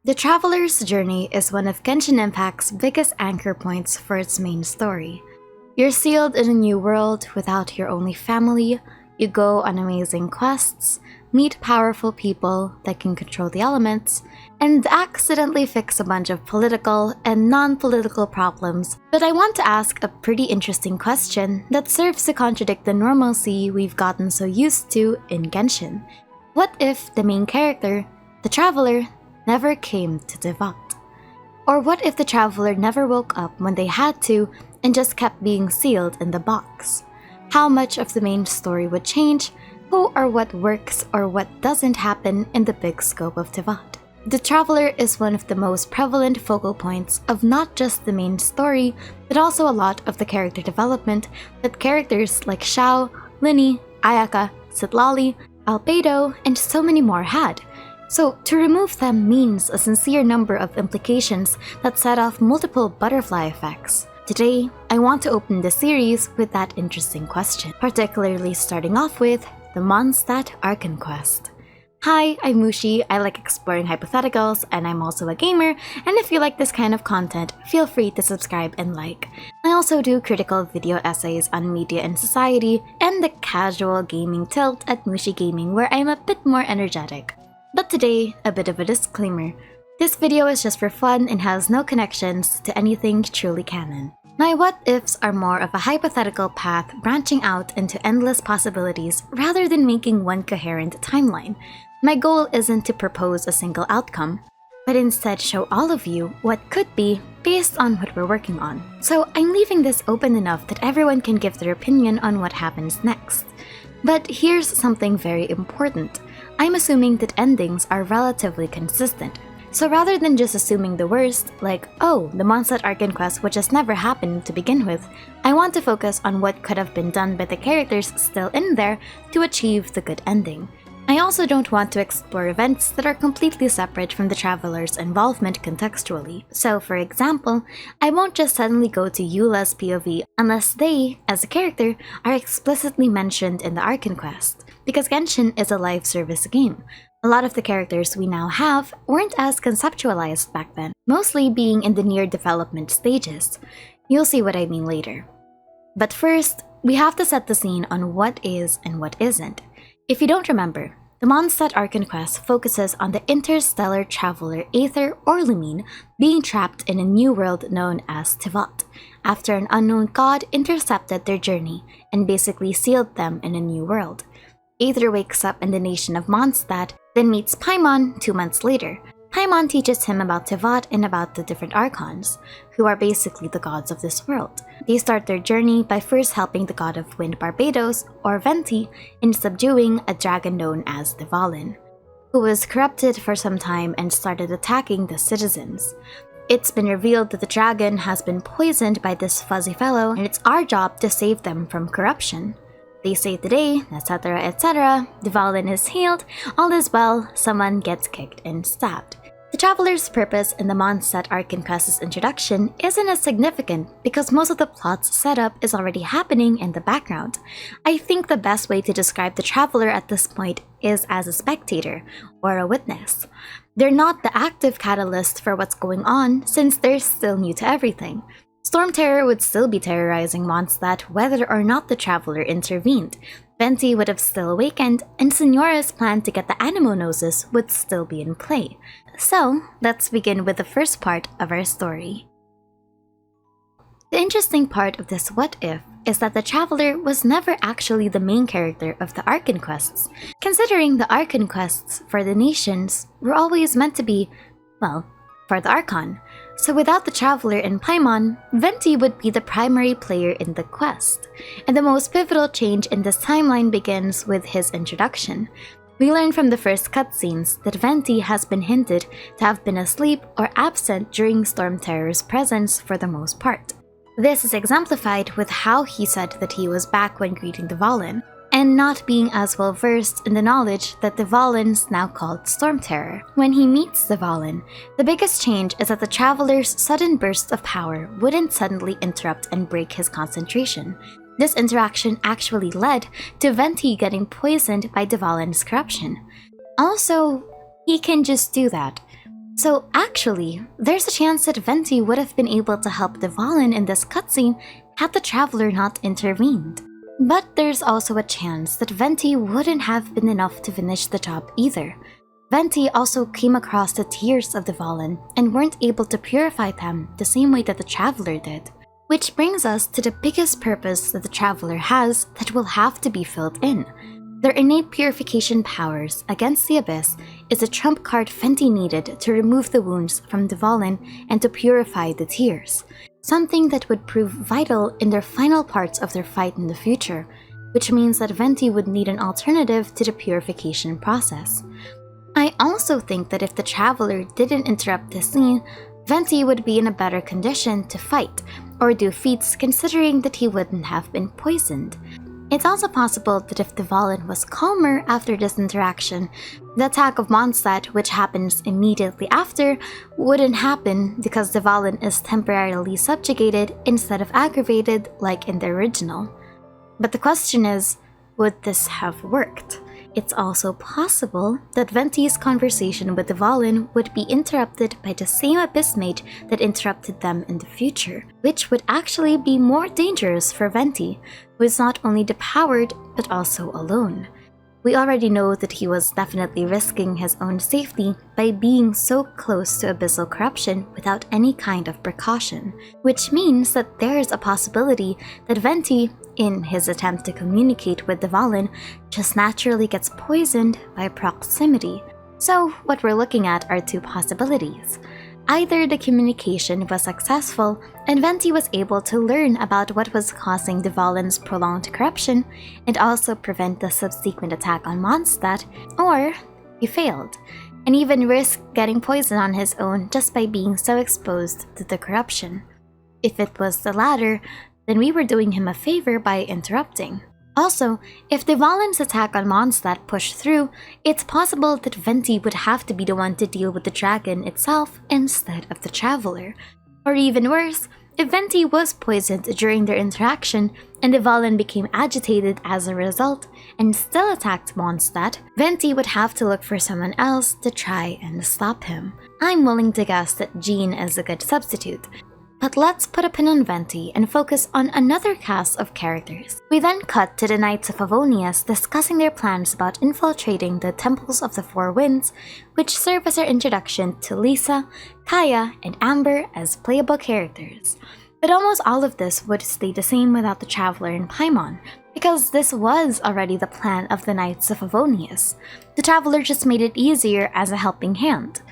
The Traveler's Journey is one of Genshin Impact's biggest anchor points for its main story. You're sealed in a new world without your only family, you go on amazing quests, meet powerful people that can control the elements, and accidentally fix a bunch of political and non-political problems. But I want to ask a pretty interesting question that serves to contradict the normalcy we've gotten so used to in Genshin. What if the main character, the Traveler, never came to Tevat? Or what if the Traveler never woke up when they had to and just kept being sealed in the box? How much of the main story would change, who or what works or what doesn't happen in the big scope of Tevat? The Traveler is one of the most prevalent focal points of not just the main story, but also a lot of the character development that characters like Xiao, Lini, Ayaka, Citlali, Albedo, and so many more had. So, to remove them means a sincere number of implications that set off multiple butterfly effects. Today, I want to open the series with that interesting question, particularly starting off with the Mondstadt Archon Quest. Hi, I'm Mouchie, I like exploring hypotheticals, and I'm also a gamer, and if you like this kind of content, feel free to subscribe and like. I also do critical video essays on media and society, and the casual gaming tilt at Mouchie Gaming where I'm a bit more energetic. But today, a bit of a disclaimer. This video is just for fun and has no connections to anything truly canon. My what-ifs are more of a hypothetical path branching out into endless possibilities rather than making one coherent timeline. My goal isn't to propose a single outcome, but instead show all of you what could be based on what we're working on. So I'm leaving this open enough that everyone can give their opinion on what happens next. But here's something very important. I'm assuming that endings are relatively consistent. So rather than just assuming the worst, like, oh, the Mondstadt Archon Quest would just never happen to begin with, I want to focus on what could have been done by the characters still in there to achieve the good ending. I also don't want to explore events that are completely separate from the Traveler's involvement contextually. So, for example, I won't just suddenly go to Eula's POV unless they, as a character, are explicitly mentioned in the Archon Quest, because Genshin is a live service game. A lot of the characters we now have weren't as conceptualized back then, mostly being in the near development stages. You'll see what I mean later. But first, we have to set the scene on what is and what isn't. If you don't remember, the Mondstadt Archon Quest focuses on the interstellar traveler Aether or Lumine being trapped in a new world known as Tevat, after an unknown god intercepted their journey and basically sealed them in a new world. Aether wakes up in the nation of Mondstadt, then meets Paimon 2 months later. Paimon teaches him about Tevat and about the different Archons, who are basically the gods of this world. They start their journey by first helping the god of wind Barbados, or Venti, in subduing a dragon known as the Valen, who was corrupted for some time and started attacking the citizens. It's been revealed that the dragon has been poisoned by this fuzzy fellow, and it's our job to save them from corruption. They save the day, etc., etc., the Valen is healed, all is well, someone gets kicked and stabbed. The Traveler's purpose in the Mondstadt Archon Quest's introduction isn't as significant because most of the plot's setup is already happening in the background. I think the best way to describe the Traveler at this point is as a spectator, or a witness. They're not the active catalyst for what's going on since they're still new to everything. Stormterror would still be terrorizing Mondstadt whether or not the Traveler intervened. Venti would have still awakened, and Signora's plan to get the Animo Gnosis would still be in play. So, let's begin with the first part of our story. The interesting part of this what-if is that the Traveler was never actually the main character of the Archon Quests, considering the Archon Quests for the nations were always meant to be, well, for the Archon. So without the Traveler and Paimon, Venti would be the primary player in the quest. And the most pivotal change in this timeline begins with his introduction. We learn from the first cutscenes that Venti has been hinted to have been asleep or absent during Stormterror's presence for the most part. This is exemplified with how he said that he was back when greeting the Valen, and not being as well versed in the knowledge that the Valen's now called Stormterror. When he meets the Valen, the biggest change is that the Traveler's sudden burst of power wouldn't suddenly interrupt and break his concentration. This interaction actually led to Venti getting poisoned by the Valen's corruption. Also, he can just do that. So actually, there's a chance that Venti would have been able to help Dvalin in this cutscene had the Traveler not intervened. But there's also a chance that Venti wouldn't have been enough to finish the job either. Venti also came across the tears of Dvalin and weren't able to purify them the same way that the Traveler did. Which brings us to the biggest purpose that the Traveler has that will have to be filled in. Their innate purification powers against the Abyss is a trump card Venti needed to remove the wounds from Dvalin and to purify the tears, something that would prove vital in their final parts of their fight in the future, which means that Venti would need an alternative to the purification process. I also think that if the Traveler didn't interrupt this scene, Venti would be in a better condition to fight or do feats considering that he wouldn't have been poisoned. It's also possible that if Dvalin was calmer after this interaction, the attack of Mondstadt, which happens immediately after, wouldn't happen because Dvalin is temporarily subjugated instead of aggravated like in the original. But the question is, would this have worked? It's also possible that Venti's conversation with Dvalin would be interrupted by the same Abyss Mage that interrupted them in the future, which would actually be more dangerous for Venti, who is not only depowered but also alone. We already know that he was definitely risking his own safety by being so close to abyssal corruption without any kind of precaution, which means that there is a possibility that Venti, in his attempt to communicate with Dvalin, just naturally gets poisoned by proximity. So what we're looking at are two possibilities. Either the communication was successful and Venti was able to learn about what was causing Dvalin's prolonged corruption and also prevent the subsequent attack on Mondstadt, or he failed and even risked getting poisoned on his own just by being so exposed to the corruption. If it was the latter, then we were doing him a favor by interrupting. Also, if Dvalin's attack on Mondstadt pushed through, it's possible that Venti would have to be the one to deal with the dragon itself instead of the Traveler. Or even worse, if Venti was poisoned during their interaction and Dvalin became agitated as a result and still attacked Mondstadt, Venti would have to look for someone else to try and stop him. I'm willing to guess that Jean is a good substitute. But let's put a pin on Venti and focus on another cast of characters. We then cut to the Knights of Favonius discussing their plans about infiltrating the Temples of the Four Winds, which serve as our introduction to Lisa, Kaya, and Amber as playable characters. But almost all of this would stay the same without the Traveler and Paimon, because this was already the plan of the Knights of Favonius. The Traveler just made it easier as a helping hand.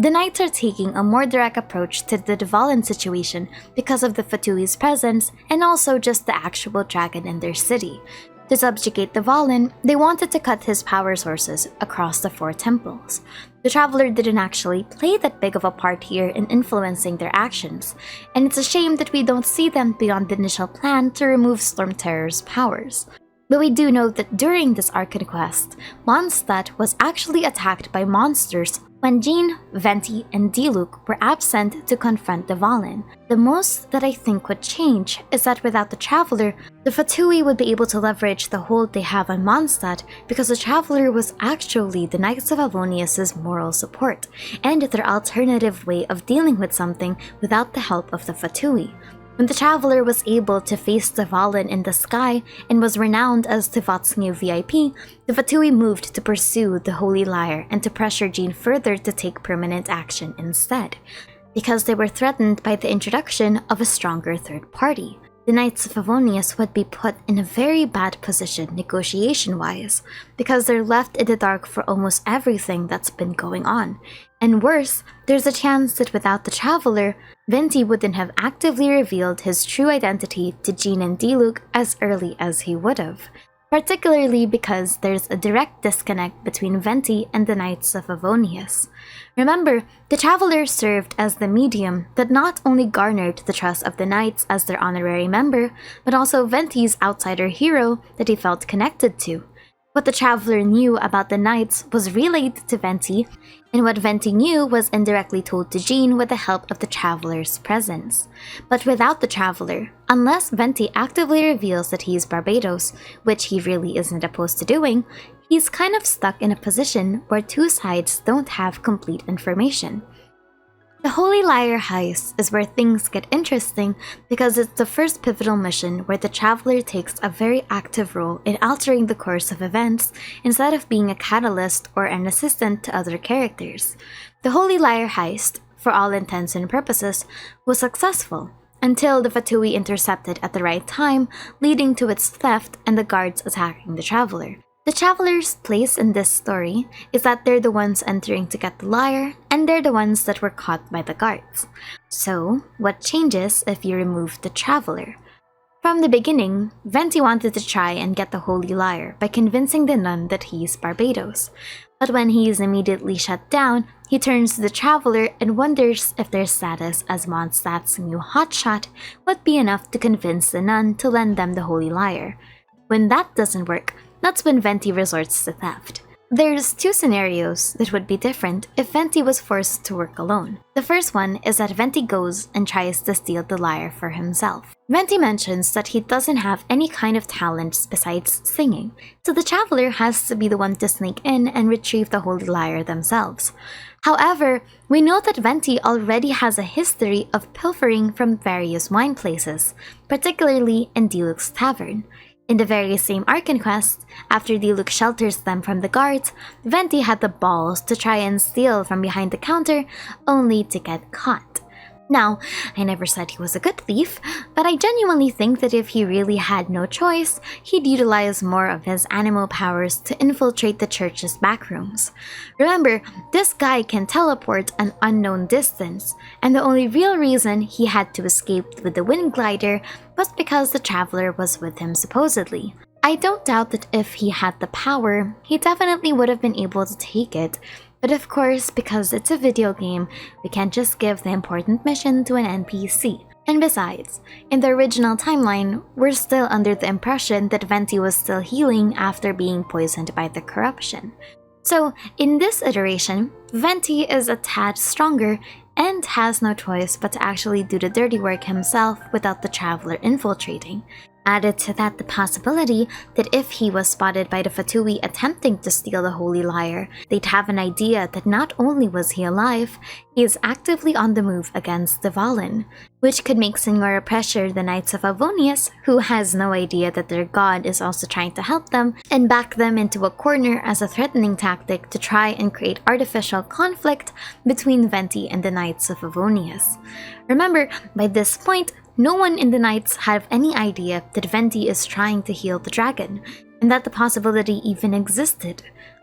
The Knights are taking a more direct approach to the Dvalin situation because of the Fatui's presence and also just the actual dragon in their city. To subjugate Dvalin, they wanted to cut his power sources across the four temples. The Traveler didn't actually play that big of a part here in influencing their actions, and it's a shame that we don't see them beyond the initial plan to remove Stormterror's powers. But we do know that during this Archon Quest, Mondstadt was actually attacked by monsters when Jean, Venti, and Diluc were absent to confront Dvalin. The most that I think would change is that without the Traveler, the Fatui would be able to leverage the hold they have on Mondstadt because the Traveler was actually the Knights of Favonius' moral support and their alternative way of dealing with something without the help of the Fatui. When the Traveler was able to face Dvalin in the sky and was renowned as Tivat's new VIP, the Fatui moved to pursue the Holy Lyre and to pressure Jean further to take permanent action instead, because they were threatened by the introduction of a stronger third party. The Knights of Favonius would be put in a very bad position negotiation-wise, because they're left in the dark for almost everything that's been going on. And worse, there's a chance that without the Traveler, Venti wouldn't have actively revealed his true identity to Jean and Diluc as early as he would have, particularly because there's a direct disconnect between Venti and the Knights of Favonius. Remember, the Traveler served as the medium that not only garnered the trust of the Knights as their honorary member, but also Venti's outsider hero that he felt connected to. What the Traveler knew about the Knights was relayed to Venti, and what Venti knew was indirectly told to Jean with the help of the Traveler's presence. But without the Traveler, unless Venti actively reveals that he is Barbados, which he really isn't opposed to doing, he's kind of stuck in a position where two sides don't have complete information. The Holy Lyre heist is where things get interesting because it's the first pivotal mission where the traveler takes a very active role in altering the course of events instead of being a catalyst or an assistant to other characters. The Holy Lyre heist, for all intents and purposes, was successful until the Fatui intercepted at the right time, leading to its theft and the guards attacking the traveler. The traveler's place in this story is that they're the ones entering to get the lyre, and they're the ones that were caught by the guards. So, what changes if you remove the traveler? From the beginning, Venti wanted to try and get the Holy Lyre by convincing the nun that he's Barbados. But when he is immediately shut down, he turns to the traveler and wonders if their status as Mondstadt's new hotshot would be enough to convince the nun to lend them the Holy Lyre. When that doesn't work, that's when Venti resorts to theft. There's two scenarios that would be different if Venti was forced to work alone. The first one is that Venti goes and tries to steal the lyre for himself. Venti mentions that he doesn't have any kind of talents besides singing, so the traveler has to be the one to sneak in and retrieve the Holy Lyre themselves. However, we know that Venti already has a history of pilfering from various wine places, particularly in Diluc's tavern. In the very same Archon Quest, after Diluc shelters them from the guards, Venti had the balls to try and steal from behind the counter, only to get caught. Now, I never said he was a good thief, but I genuinely think that if he really had no choice, he'd utilize more of his animal powers to infiltrate the church's backrooms. Remember, this guy can teleport an unknown distance, and the only real reason he had to escape with the wind glider was because the traveler was with him supposedly. I don't doubt that if he had the power, he definitely would have been able to take it, but of course, because it's a video game, we can't just give the important mission to an NPC. And besides, in the original timeline, we're still under the impression that Venti was still healing after being poisoned by the corruption. So, in this iteration, Venti is a tad stronger and has no choice but to actually do the dirty work himself without the traveler infiltrating. Added to that the possibility that if he was spotted by the Fatui attempting to steal the Holy Lyre, they'd have an idea that not only was he alive, he is actively on the move against the Valen, which could make Signora pressure the Knights of Avonius, who has no idea that their god is also trying to help them, and back them into a corner as a threatening tactic to try and create artificial conflict between Venti and the Knights of Avonius. Remember, by this point, no one in the Knights have any idea that Venti is trying to heal the dragon, and that the possibility even existed.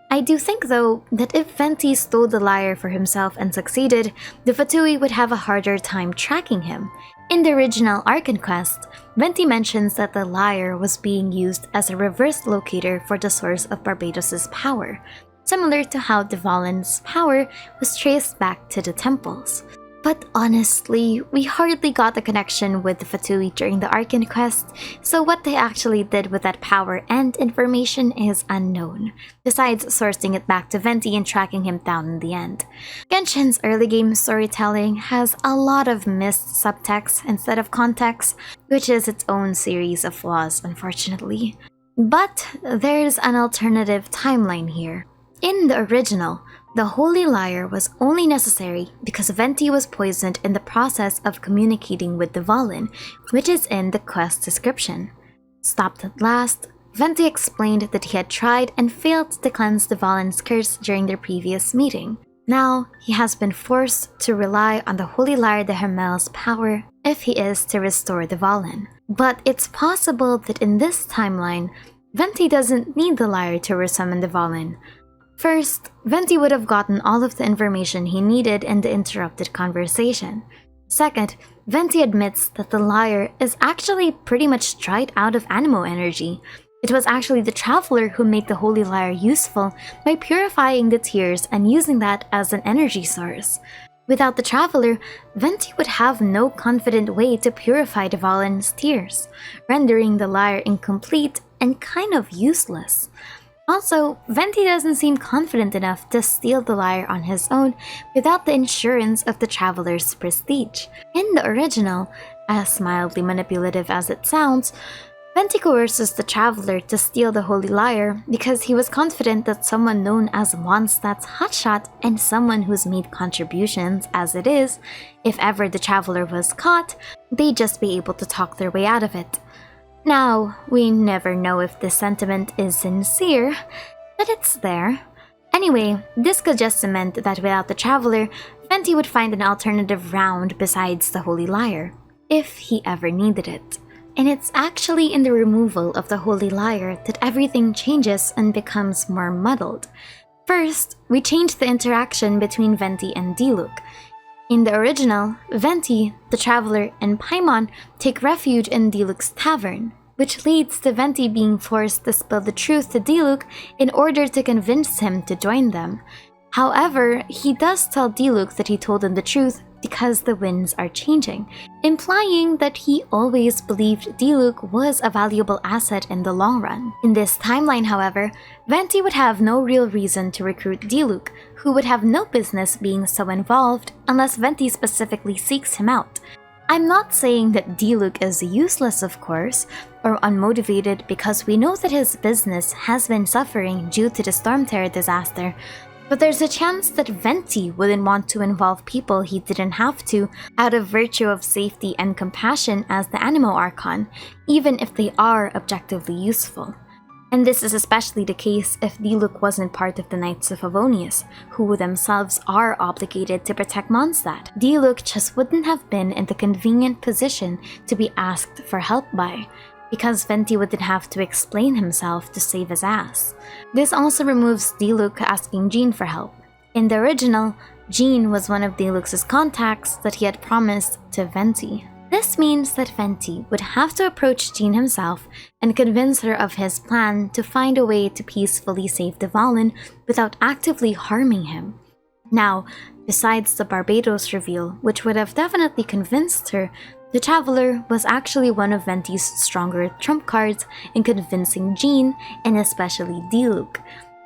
I do think, though, that if Venti stole the lyre for himself and succeeded, the Fatui would have a harder time tracking him. In the original Archon Quest, Venti mentions that the lyre was being used as a reverse locator for the source of Barbados' power, similar to how the Valen's power was traced back to the temples. But honestly, we hardly got the connection with the Fatui during the Archon Quest, so what they actually did with that power and information is unknown, besides sourcing it back to Venti and tracking him down in the end. Genshin's early game storytelling has a lot of missed subtext instead of context, which is its own series of flaws, unfortunately. But there's an alternative timeline here. In the original, the Holy Lyre was only necessary because Venti was poisoned in the process of communicating with the Valen, which is in the quest description. Stopped at last, Venti explained that he had tried and failed to cleanse the Valen's curse during their previous meeting. Now, he has been forced to rely on the Holy Lyre de Hermel's power if he is to restore the Valen. But it's possible that in this timeline, Venti doesn't need the lyre to resummon the Valen. First, Venti would have gotten all of the information he needed in the interrupted conversation. Second, Venti admits that the lyre is actually pretty much dried out of animo energy. It was actually the traveler who made the Holy Lyre useful by purifying the tears and using that as an energy source. Without the traveler, Venti would have no confident way to purify the Valen's tears, rendering the lyre incomplete and kind of useless. Also, Venti doesn't seem confident enough to steal the lyre on his own without the insurance of the traveler's prestige. In the original, as mildly manipulative as it sounds, Venti coerces the traveler to steal the Holy Lyre because he was confident that someone known as Mondstadt's hotshot and someone who's made contributions as it is, if ever the traveler was caught, they'd just be able to talk their way out of it. Now, we never know if this sentiment is sincere, but it's there. Anyway, this could just cement that without the traveler, Venti would find an alternative round besides the Holy Lyre, if he ever needed it. And it's actually in the removal of the Holy Lyre that everything changes and becomes more muddled. First, we change the interaction between Venti and Diluc. In the original, Venti, the Traveler, and Paimon take refuge in Diluc's tavern, which leads to Venti being forced to spill the truth to Diluc in order to convince him to join them. However, he does tell Diluc that he told him the truth because the winds are changing, implying that he always believed Diluc was a valuable asset in the long run. In this timeline, however, Venti would have no real reason to recruit Diluc, who would have no business being so involved unless Venti specifically seeks him out. I'm not saying that Diluc is useless, of course, or unmotivated, because we know that his business has been suffering due to the Stormterror disaster, but there's a chance that Venti wouldn't want to involve people he didn't have to out of virtue of safety and compassion as the Animo Archon, even if they are objectively useful. And this is especially the case if Diluc wasn't part of the Knights of Favonius, who themselves are obligated to protect Mondstadt. Diluc just wouldn't have been in the convenient position to be asked for help by, because Venti wouldn't have to explain himself to save his ass. This also removes Diluc asking Jean for help. In the original, Jean was one of Diluc's contacts that he had promised to Venti. This means that Venti would have to approach Jean himself and convince her of his plan to find a way to peacefully save Dvalin without actively harming him. Now, besides the Barbados reveal, which would have definitely convinced her, the Traveler was actually one of Venti's stronger trump cards in convincing Jean, and especially Diluc.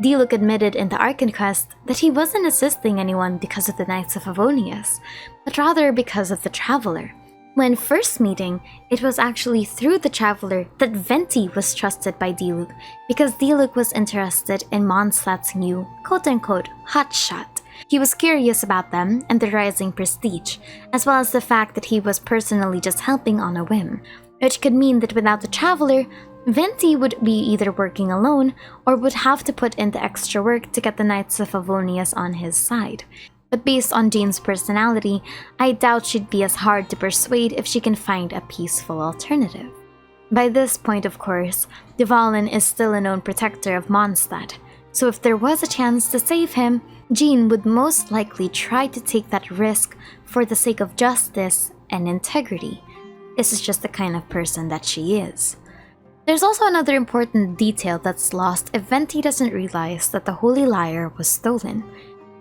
Diluc admitted in the Archon Quest that he wasn't assisting anyone because of the Knights of Favonius, but rather because of the Traveler. When first meeting, it was actually through the Traveler that Venti was trusted by Diluc, because Diluc was interested in Mondstadt's new quote-unquote hotshot. He was curious about them and their rising prestige, as well as the fact that he was personally just helping on a whim, which could mean that without the Traveler, Venti would be either working alone or would have to put in the extra work to get the Knights of Favonius on his side. But based on Jean's personality, I doubt she'd be as hard to persuade if she can find a peaceful alternative. By this point, of course, Dvalin is still a known protector of Mondstadt, so if there was a chance to save him, Jean would most likely try to take that risk for the sake of justice and integrity. This is just the kind of person that she is. There's also another important detail that's lost if Venti doesn't realize that the Holy Lyre was stolen.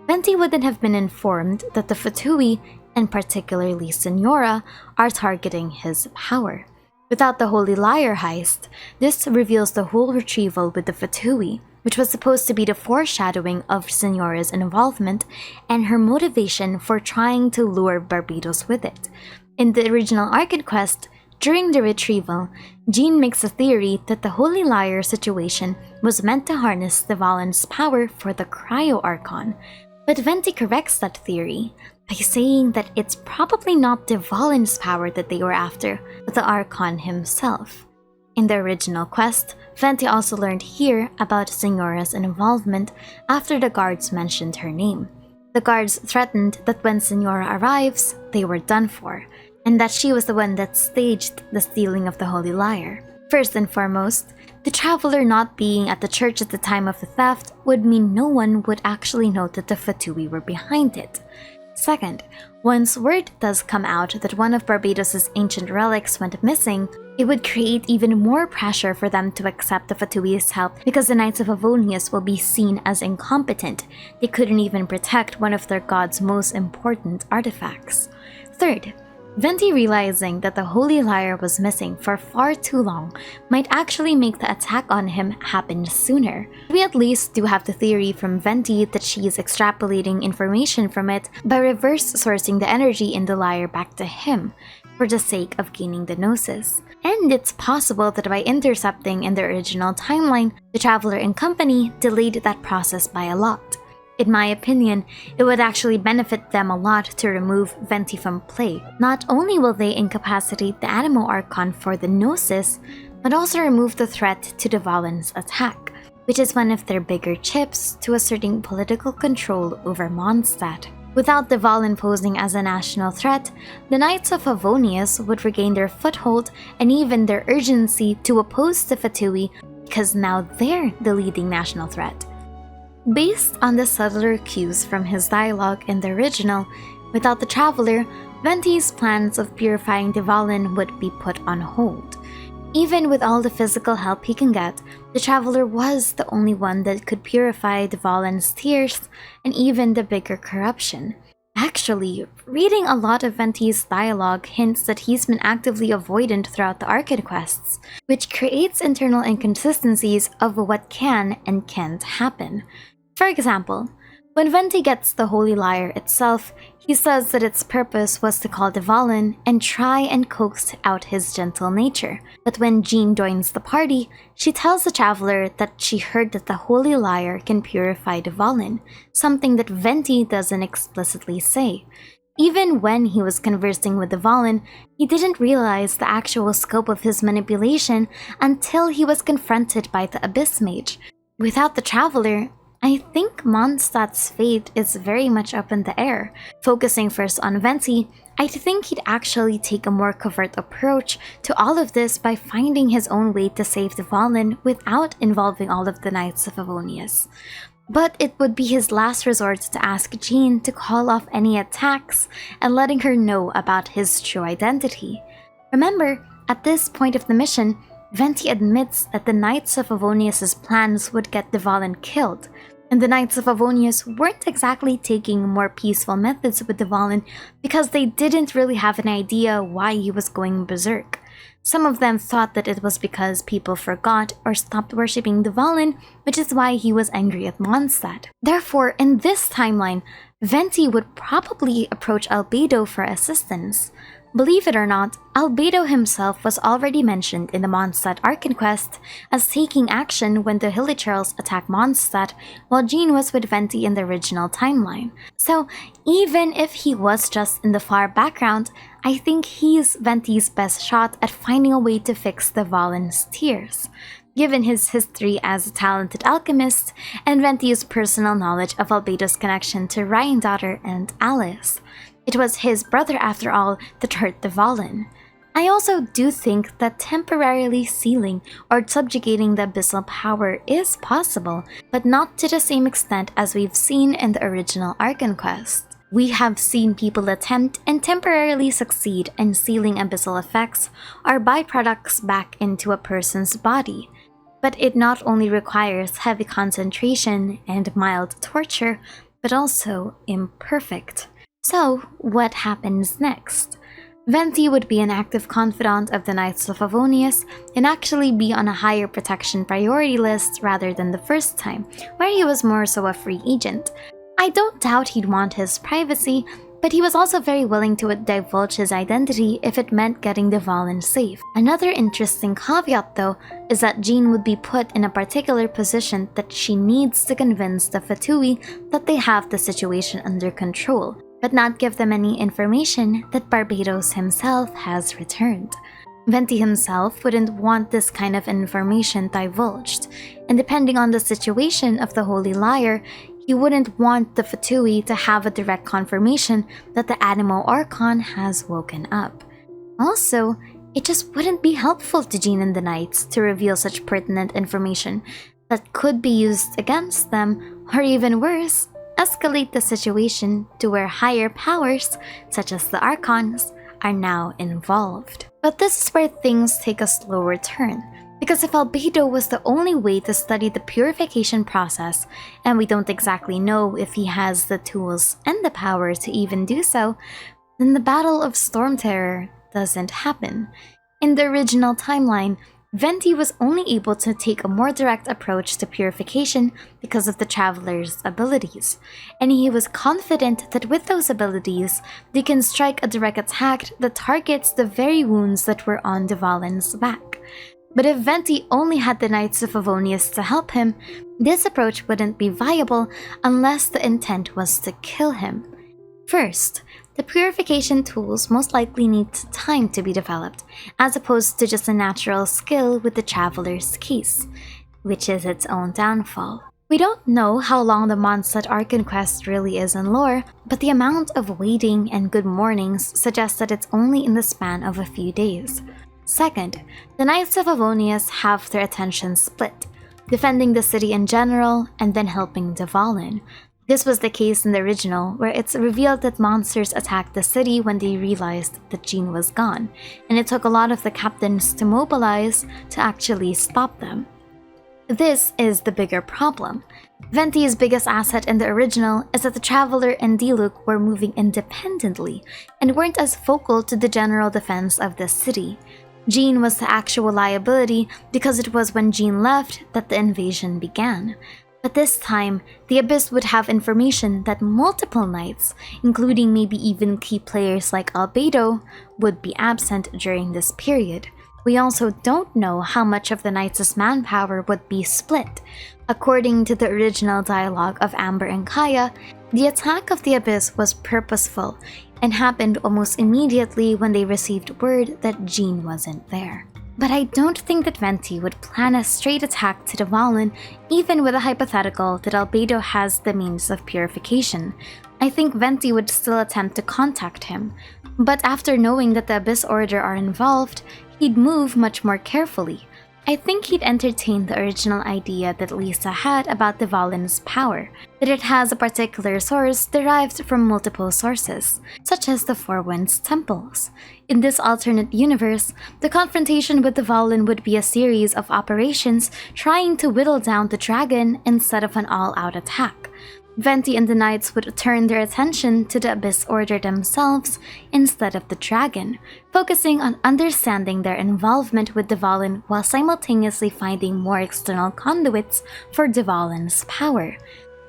Venti wouldn't have been informed that the Fatui, and particularly Signora, are targeting his power. Without the Holy Lyre heist, this reveals the whole retrieval with the Fatui, which was supposed to be the foreshadowing of Signora's involvement and her motivation for trying to lure Barbados with it. In the original Archon Quest, during the retrieval, Jean makes a theory that the Holy Lyre situation was meant to harness Dvalin's power for the Cryo Archon, but Venti corrects that theory by saying that it's probably not Dvalin's power that they were after, but the Archon himself. In the original quest, Venti also learned here about Signora's involvement after the guards mentioned her name. The guards threatened that when Signora arrives, they were done for, and that she was the one that staged the stealing of the Holy Lyre. First and foremost, the Traveler not being at the church at the time of the theft would mean no one would actually know that the Fatui were behind it. Second, once word does come out that one of Barbados's ancient relics went missing, it would create even more pressure for them to accept the Fatui's help because the Knights of Favonius will be seen as incompetent. They couldn't even protect one of their god's most important artifacts. Third, Venti, realizing that the Holy Lyre was missing for far too long, might actually make the attack on him happen sooner. We at least do have the theory from Venti that she is extrapolating information from it by reverse sourcing the energy in the lyre back to him, for the sake of gaining the Gnosis. And it's possible that by intercepting in the original timeline, the Traveler and company delayed that process by a lot. In my opinion, it would actually benefit them a lot to remove Venti from play. Not only will they incapacitate the Animo Archon for the Gnosis, but also remove the threat to the Valen's attack, which is one of their bigger chips to asserting political control over Mondstadt. Without the Valen posing as a national threat, the Knights of Favonius would regain their foothold and even their urgency to oppose the Fatui because now they're the leading national threat. Based on the subtler cues from his dialogue in the original, without the Traveler, Venti's plans of purifying the Valen would be put on hold. Even with all the physical help he can get, the Traveler was the only one that could purify the Valen's tears and even the bigger corruption. Actually, reading a lot of Venti's dialogue hints that he's been actively avoidant throughout the Archon Quests, which creates internal inconsistencies of what can and can't happen. For example, when Venti gets the Holy Lyre itself, he says that its purpose was to call the Valen and try and coax out his gentle nature. But when Jean joins the party, she tells the Traveler that she heard that the Holy Lyre can purify the Valen, something that Venti doesn't explicitly say. Even when he was conversing with the Valen, he didn't realize the actual scope of his manipulation until he was confronted by the Abyss Mage. Without the Traveler, I think Mondstadt's fate is very much up in the air. Focusing first on Venti, I think he'd actually take a more covert approach to all of this by finding his own way to save the Valen without involving all of the Knights of Favonius. But it would be his last resort to ask Jean to call off any attacks and letting her know about his true identity. Remember, at this point of the mission, Venti admits that the Knights of Favonius' plans would get the Valen killed, and the Knights of Favonius weren't exactly taking more peaceful methods with the Valen because they didn't really have an idea why he was going berserk. Some of them thought that it was because people forgot or stopped worshipping the Valen, which is why he was angry at Mondstadt. Therefore, in this timeline, Venti would probably approach Albedo for assistance. Believe it or not, Albedo himself was already mentioned in the Mondstadt Archon Quest as taking action when the Hilichurls attacked Mondstadt while Jean was with Venti in the original timeline. So even if he was just in the far background, I think he's Venti's best shot at finding a way to fix the Valen's tears, given his history as a talented alchemist and Venti's personal knowledge of Albedo's connection to Ryandaughtr and Alice. It was his brother, after all, that hurt the Valen. I also do think that temporarily sealing or subjugating the abyssal power is possible, but not to the same extent as we've seen in the original Archon Quest. We have seen people attempt and temporarily succeed in sealing abyssal effects or byproducts back into a person's body, but it not only requires heavy concentration and mild torture, but also imperfect. So, what happens next? Venti would be an active confidant of the Knights of Favonius and actually be on a higher protection priority list rather than the first time, where he was more so a free agent. I don't doubt he'd want his privacy, but he was also very willing to divulge his identity if it meant getting the Valen safe. Another interesting caveat, though, is that Jean would be put in a particular position that she needs to convince the Fatui that they have the situation under control, but not give them any information that Barbados himself has returned. Venti himself wouldn't want this kind of information divulged, and depending on the situation of the Holy Lyre, he wouldn't want the Fatui to have a direct confirmation that the Animo Archon has woken up. Also, it just wouldn't be helpful to Jean and the Knights to reveal such pertinent information that could be used against them, or even worse, escalate the situation to where higher powers, such as the Archons, are now involved. But this is where things take a slower turn, because if Albedo was the only way to study the purification process, and we don't exactly know if he has the tools and the power to even do so, then the Battle of Stormterror doesn't happen. In the original timeline, Venti was only able to take a more direct approach to purification because of the Traveler's abilities, and he was confident that with those abilities, they can strike a direct attack that targets the very wounds that were on Dvalin's back. But if Venti only had the Knights of Favonius to help him, this approach wouldn't be viable unless the intent was to kill him. First, the purification tools most likely need time to be developed, as opposed to just a natural skill with the Traveler's case, which is its own downfall. We don't know how long the Mondstadt Archon Quest really is in lore, but the amount of waiting and good mornings suggests that it's only in the span of a few days. Second, the Knights of Favonius have their attention split, defending the city in general and then helping Dvalin. This was the case in the original, where it's revealed that monsters attacked the city when they realized that Jean was gone, and it took a lot of the captains to mobilize to actually stop them. This is the bigger problem. Venti's biggest asset in the original is that the Traveler and Diluc were moving independently and weren't as focal to the general defense of the city. Jean was the actual liability because it was when Jean left that the invasion began. But this time, the Abyss would have information that multiple knights, including maybe even key players like Albedo, would be absent during this period. We also don't know how much of the Knights' manpower would be split. According to the original dialogue of Amber and Kaya, the attack of the Abyss was purposeful and happened almost immediately when they received word that Jean wasn't there. But I don't think that Venti would plan a straight attack to Dvalin, even with a hypothetical that Albedo has the means of purification. I think Venti would still attempt to contact him, but after knowing that the Abyss Order are involved, he'd move much more carefully. I think he'd entertain the original idea that Lisa had about Dvalin's power, that it has a particular source derived from multiple sources, such as the Four Winds temples. In this alternate universe, the confrontation with Dvalin would be a series of operations trying to whittle down the dragon instead of an all-out attack. Venti and the Knights would turn their attention to the Abyss Order themselves instead of the dragon, focusing on understanding their involvement with Dvalin while simultaneously finding more external conduits for Dvalin's power.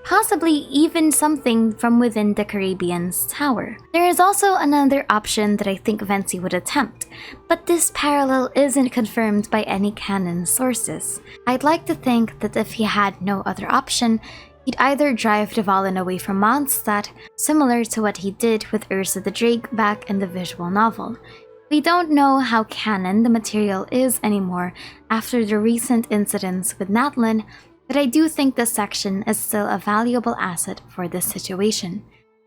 Possibly even something from within the Caribbean's tower. There is also another option that I think Venti would attempt, but this parallel isn't confirmed by any canon sources. I'd like to think that if he had no other option, he'd either drive Dvalin away from Mondstadt, similar to what he did with Ursa the Drake back in the visual novel. We don't know how canon the material is anymore after the recent incidents with Natlan, but I do think this section is still a valuable asset for this situation.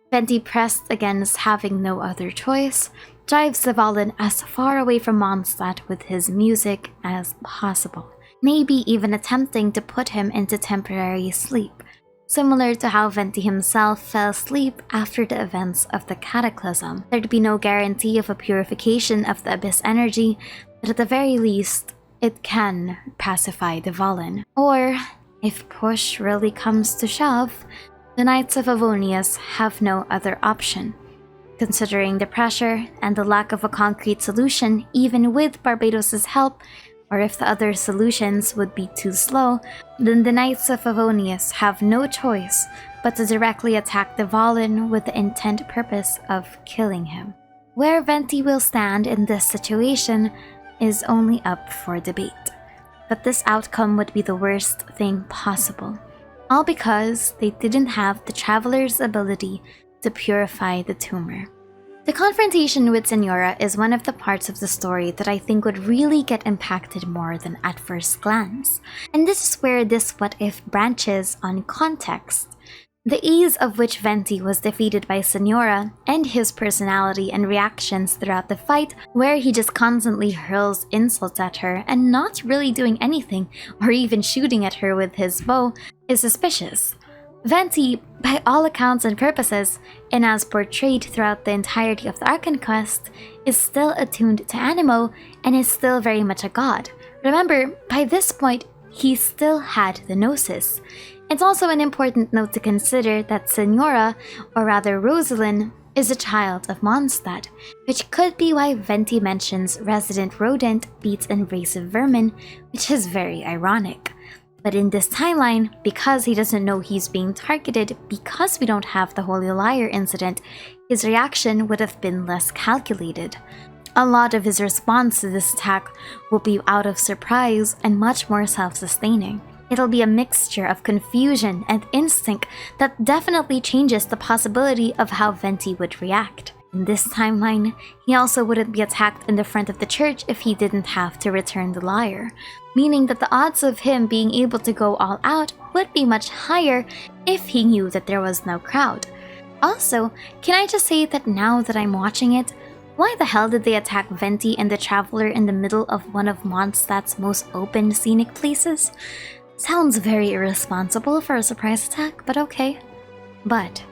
Venti, pressed against having no other choice, drives Dvalin as far away from Mondstadt with his music as possible, maybe even attempting to put him into temporary sleep, similar to how Venti himself fell asleep after the events of the Cataclysm. There'd be no guarantee of a purification of the Abyss energy, but at the very least, it can pacify Dvalin. Or, if push really comes to shove, the Knights of Favonius have no other option. Considering the pressure and the lack of a concrete solution even with Barbados' help, or if the other solutions would be too slow, then the Knights of Favonius have no choice but to directly attack Dvalin with the intent purpose of killing him. Where Venti will stand in this situation is only up for debate. But this outcome would be the worst thing possible, all because they didn't have the Traveler's ability to purify the tumor. The confrontation with Signora is one of the parts of the story that I think would really get impacted more than at first glance, and this is where this what-if branches on context. The ease of which Venti was defeated by Signora, and his personality and reactions throughout the fight, where he just constantly hurls insults at her and not really doing anything or even shooting at her with his bow, is suspicious. Venti, by all accounts and purposes, and as portrayed throughout the entirety of the Archon Quest, is still attuned to Animo and is still very much a god. Remember, by this point, he still had the Gnosis. It's also an important note to consider that Signora, or rather Rosalind, is a child of Mondstadt, which could be why Venti mentions resident rodent beats invasive vermin, which is very ironic. But in this timeline, because he doesn't know he's being targeted because we don't have the Holy Lyre incident, his reaction would have been less calculated. A lot of his response to this attack will be out of surprise and much more self-sustaining. It'll be a mixture of confusion and instinct that definitely changes the possibility of how Venti would react. In this timeline, he also wouldn't be attacked in the front of the church if he didn't have to return the lyre, meaning that the odds of him being able to go all out would be much higher if he knew that there was no crowd. Also, can I just say that now that I'm watching it, why the hell did they attack Venti and the Traveler in the middle of one of Mondstadt's most open scenic places? Sounds very irresponsible for a surprise attack, but okay. But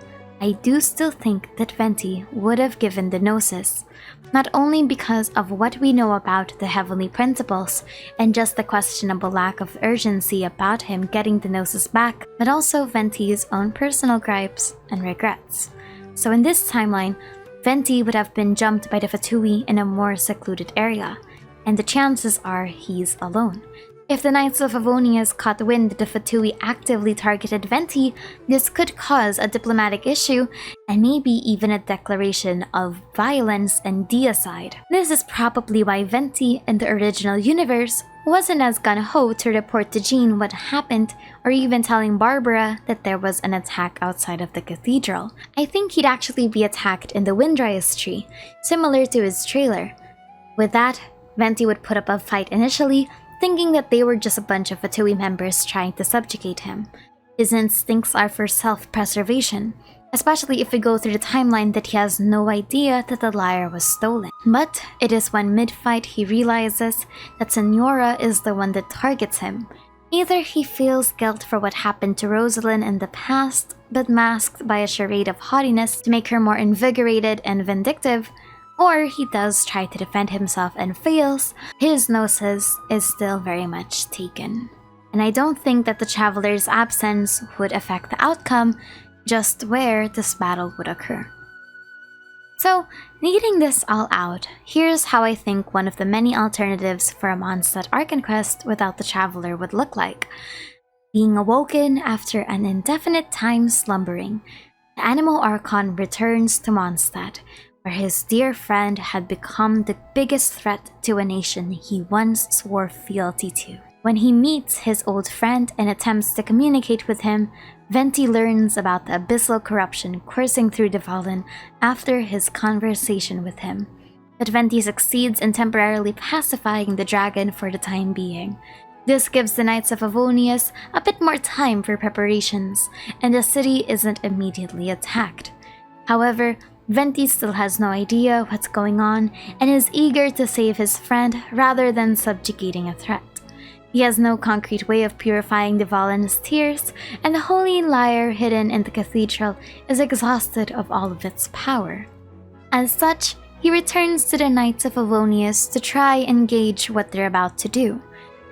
I do still think that Venti would have given the Gnosis, not only because of what we know about the heavenly principles and just the questionable lack of urgency about him getting the Gnosis back, but also Venti's own personal gripes and regrets. So in this timeline, Venti would have been jumped by the Fatui in a more secluded area, and the chances are he's alone. If the Knights of Favonius caught wind that the Fatui actively targeted Venti, this could cause a diplomatic issue and maybe even a declaration of violence and deicide. This is probably why Venti in the original universe wasn't as gung-ho to report to Jean what happened or even telling Barbara that there was an attack outside of the cathedral. I think he'd actually be attacked in the Windrise tree, similar to his trailer. With that, Venti would put up a fight initially, thinking that they were just a bunch of Fatui members trying to subjugate him. His instincts are for self-preservation, especially if we go through the timeline that he has no idea that the lyre was stolen. But it is when mid-fight he realizes that Signora is the one that targets him. Either he feels guilt for what happened to Rosalind in the past, but masked by a charade of haughtiness to make her more invigorated and vindictive, or he does try to defend himself and fails. His Gnosis is still very much taken. And I don't think that the Traveler's absence would affect the outcome, just where this battle would occur. So, needing this all out, here's how I think one of the many alternatives for a Mondstadt Archon Quest without the Traveler would look like. Being awoken after an indefinite time slumbering, the Animal Archon returns to Mondstadt, where his dear friend had become the biggest threat to a nation he once swore fealty to. When he meets his old friend and attempts to communicate with him, Venti learns about the abyssal corruption coursing through Dvalin after his conversation with him. But Venti succeeds in temporarily pacifying the dragon for the time being. This gives the Knights of Favonius a bit more time for preparations, and the city isn't immediately attacked. However, Venti still has no idea what's going on and is eager to save his friend rather than subjugating a threat. He has no concrete way of purifying Dvalin's tears, and the Holy Lyre hidden in the cathedral is exhausted of all of its power. As such, he returns to the Knights of Favonius to try and gauge what they're about to do.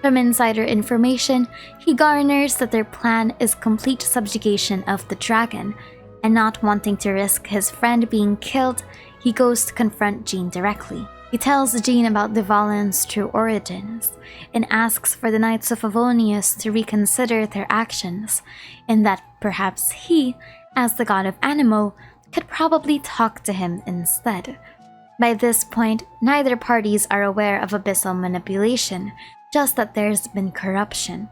From insider information, he garners that their plan is complete subjugation of the dragon, and not wanting to risk his friend being killed, he goes to confront Jean directly. He tells Jean about Dvalin's true origins, and asks for the Knights of Favonius to reconsider their actions, and that perhaps he, as the god of Animo, could probably talk to him instead. By this point, neither parties are aware of abyssal manipulation, just that there's been corruption.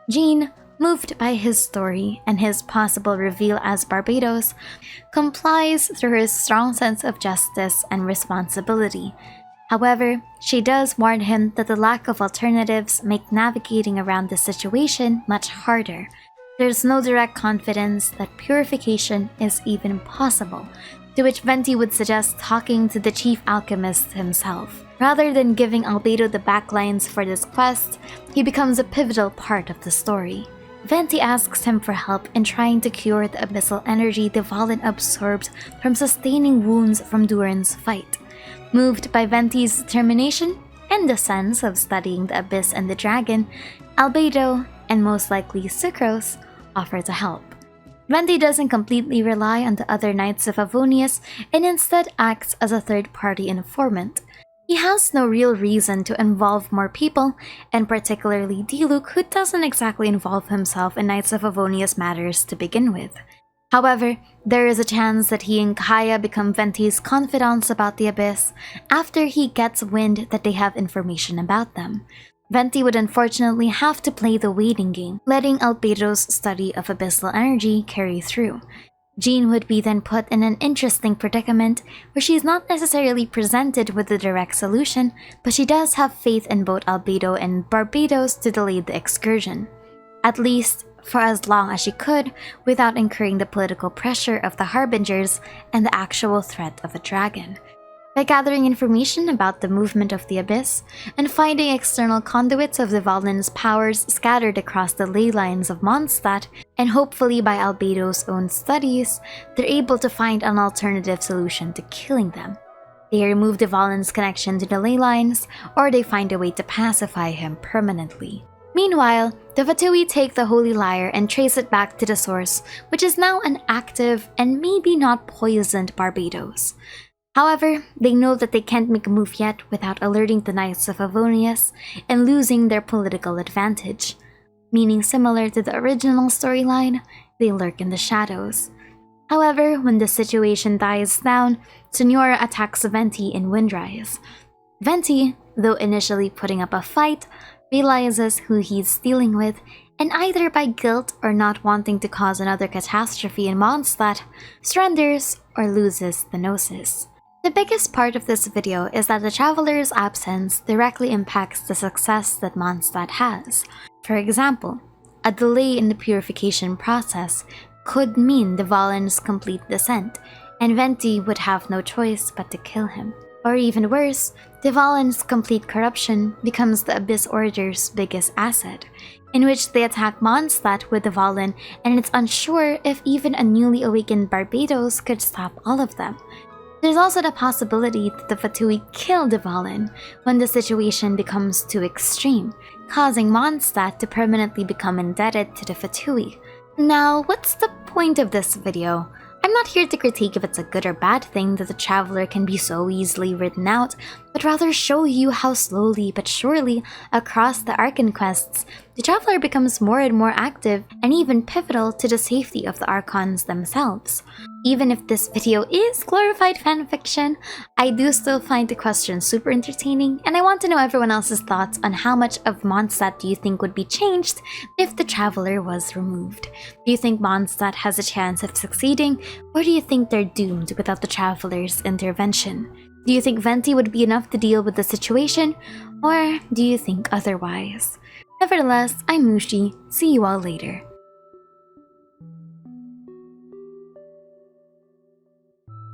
Jean, moved by his story and his possible reveal as Barbados, complies through her strong sense of justice and responsibility. However, she does warn him that the lack of alternatives make navigating around the situation much harder. There's no direct confidence that purification is even possible, to which Venti would suggest talking to the chief alchemist himself. Rather than giving Albedo the backlines for this quest, he becomes a pivotal part of the story. Venti asks him for help in trying to cure the abyssal energy Dvalin absorbed from sustaining wounds from Durin's fight. Moved by Venti's determination and the sense of studying the abyss and the dragon, Albedo, and most likely Sucrose, offer to help. Venti doesn't completely rely on the other Knights of Avonius and instead acts as a third-party informant. He has no real reason to involve more people, and particularly Diluc, who doesn't exactly involve himself in Knights of Avonius matters to begin with. However, there is a chance that he and Kaya become Venti's confidants about the Abyss after he gets wind that they have information about them. Venti would unfortunately have to play the waiting game, letting Albedo's study of abyssal energy carry through. Jean would be then put in an interesting predicament where she is not necessarily presented with a direct solution, but she does have faith in both Albedo and Barbados to delay the excursion, at least for as long as she could without incurring the political pressure of the Harbingers and the actual threat of a dragon. By gathering information about the movement of the Abyss and finding external conduits of the Valen's powers scattered across the ley lines of Mondstadt, and hopefully by Albedo's own studies, they're able to find an alternative solution to killing them. They remove the Valen's connection to the ley lines, or they find a way to pacify him permanently. Meanwhile, the Fatui take the Holy Lyre and trace it back to the source, which is now an active and maybe not poisoned Barbados. However, they know that they can't make a move yet without alerting the Knights of Avonius and losing their political advantage. Meaning similar to the original storyline, they lurk in the shadows. However, when the situation dies down, Signora attacks Venti in Windrise. Venti, though initially putting up a fight, realizes who he's dealing with, and either by guilt or not wanting to cause another catastrophe in Mondstadt, surrenders or loses the Gnosis. The biggest part of this video is that the Traveler's absence directly impacts the success that Mondstadt has. For example, a delay in the purification process could mean the Valen's complete descent, and Venti would have no choice but to kill him. Or even worse, the Valen's complete corruption becomes the Abyss Order's biggest asset, in which they attack Mondstadt with the Valen, and it's unsure if even a newly awakened Barbados could stop all of them. There's also the possibility that the Fatui kill the Valen when the situation becomes too extreme, causing Mondstadt to permanently become indebted to the Fatui. Now, what's the point of this video? I'm not here to critique if it's a good or bad thing that the Traveler can be so easily written out, but rather show you how slowly but surely, across the Archon Quests, the Traveler becomes more and more active and even pivotal to the safety of the Archons themselves. Even if this video is glorified fanfiction, I do still find the question super entertaining, and I want to know everyone else's thoughts on how much of Mondstadt do you think would be changed if the Traveler was removed. Do you think Mondstadt has a chance of succeeding, or do you think they're doomed without the Traveler's intervention? Do you think Venti would be enough to deal with the situation, or do you think otherwise? Nevertheless, I'm Mouchie. See you all later.